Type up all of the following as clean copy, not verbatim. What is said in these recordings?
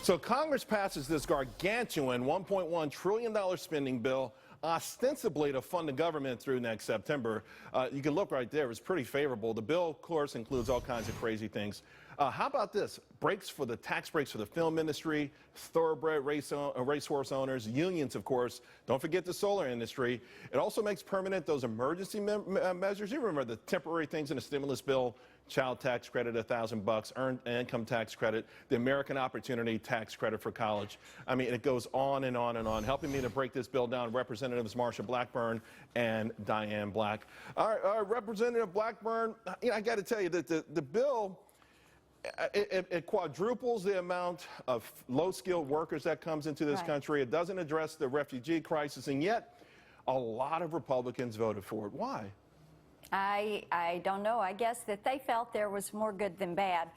So Congress passes this gargantuan $1.1 trillion spending bill ostensibly to fund the government through next September. You can look right there. It's pretty favorable. The bill, of course, includes all kinds of crazy things. How about this? Tax breaks for the film industry, thoroughbred racehorse owners, unions, of course. Don't forget the solar industry. It also makes permanent those emergency measures. You remember the temporary things in the stimulus bill, child tax credit, $1,000, earned income tax credit, the American Opportunity Tax Credit for college. I mean, it goes on and on and on. Helping me to break this bill down, Representatives Marsha Blackburn and Diane Black. All right, Representative Blackburn, I got to tell you that the bill, it quadruples the amount of low-skilled workers that comes into this country. It doesn't address the refugee crisis, and yet a lot of Republicans voted for it. Why? I don't know. I guess that they felt there was more good than bad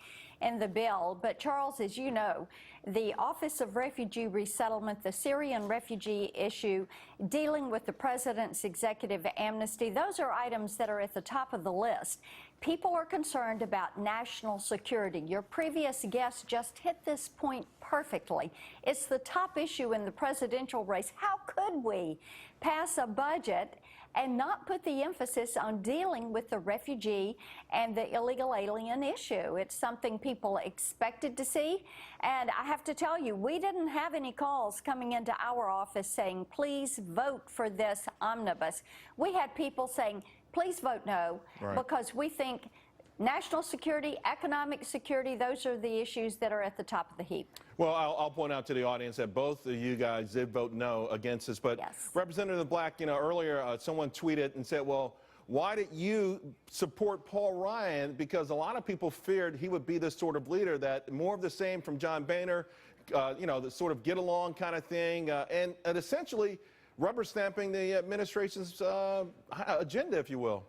in the bill. But, Charles, as you know, the Office of Refugee Resettlement, the Syrian refugee issue, dealing with the president's executive amnesty, those are items that are at the top of the list. People are concerned about national security. Your previous guest just hit this point perfectly. It's the top issue in the presidential race. How could we pass a budget and not put the emphasis on dealing with the refugee and the illegal alien issue? It's something people expected to see. And I have to tell you, we didn't have any calls coming into our office saying, please vote for this omnibus. We had people saying, please vote no, because we think national security, economic security, those are the issues that are at the top of the heap. Well, I'll point out to the audience that both of you guys did vote no against this. But Representative Black, earlier someone tweeted and said, well, why did you support Paul Ryan? Because a lot of people feared he would be this sort of leader, that more of the same from John Boehner, the sort of get along kind of thing, and essentially rubber stamping the administration's agenda, if you will.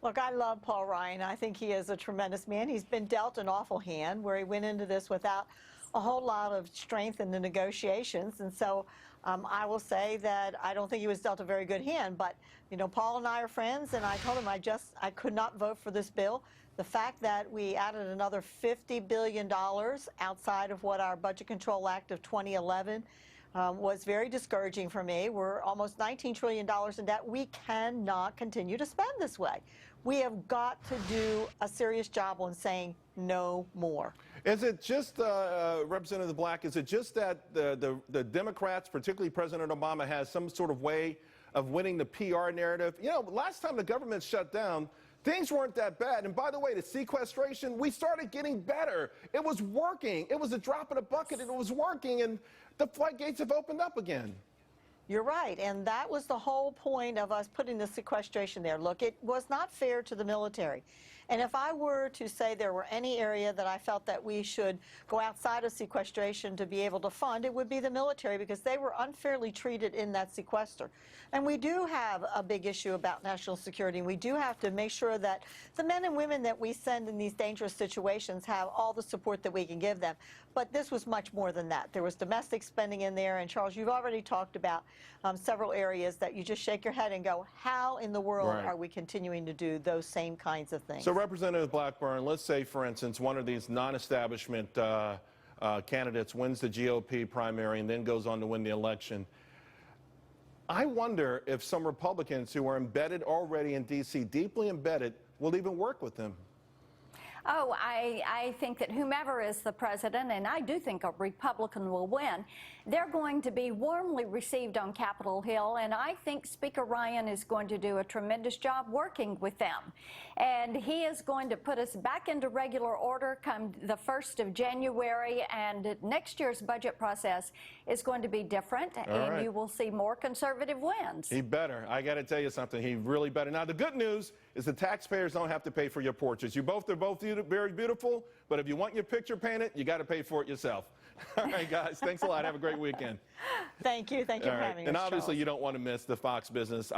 Look, I love Paul Ryan. I think he is a tremendous man. He's been dealt an awful hand where he went into this without a whole lot of strength in the negotiations. And so I will say that I don't think he was dealt a very good hand. But, Paul and I are friends, and I told him I could not vote for this bill. The fact that we added another $50 billion outside of what our Budget Control Act of 2011 was very discouraging for me. We're almost $19 trillion in debt. We cannot continue to spend this way. We have got to do a serious job on saying no more. Is it just, Representative Black, is it just that the Democrats, particularly President Obama, has some sort of way of winning the PR narrative? Last time the government shut down, things weren't that bad. And by the way, the sequestration, we started getting better. It was working. It was a drop in a bucket, and it was working. And the floodgates have opened up again. You're right, and that was the whole point of us putting the sequestration there. Look, it was not fair to the military. And if I were to say there were any area that I felt that we should go outside of sequestration to be able to fund, it would be the military, because they were unfairly treated in that sequester. And we do have a big issue about national security, and we do have to make sure that the men and women that we send in these dangerous situations have all the support that we can give them. But this was much more than that. There was domestic spending in there, and Charles, you've already talked about several areas that you just shake your head and go, how in the world are we continuing to do those same kinds of things? So, Representative Blackburn, let's say, for instance, one of these non-establishment candidates wins the GOP primary and then goes on to win the election. I wonder if some Republicans who are embedded already in D.C., deeply embedded, will even work with them. Oh, I think that whomever is the president, and I do think a Republican will win, they're going to be warmly received on Capitol Hill, and I think Speaker Ryan is going to do a tremendous job working with them. And he is going to put us back into regular order come the 1st of January, and next year's budget process is going to be different, and you will see more conservative wins. He better. I got to tell you something. He really better. Now, the good news is the taxpayers don't have to pay for your portraits. They're both very beautiful, but if you want your picture painted, you got to pay for it yourself. All right, guys, thanks a lot. Have a great weekend. Thank you. Thank you for having us, And obviously, Charles. you don't want to miss the Fox Business.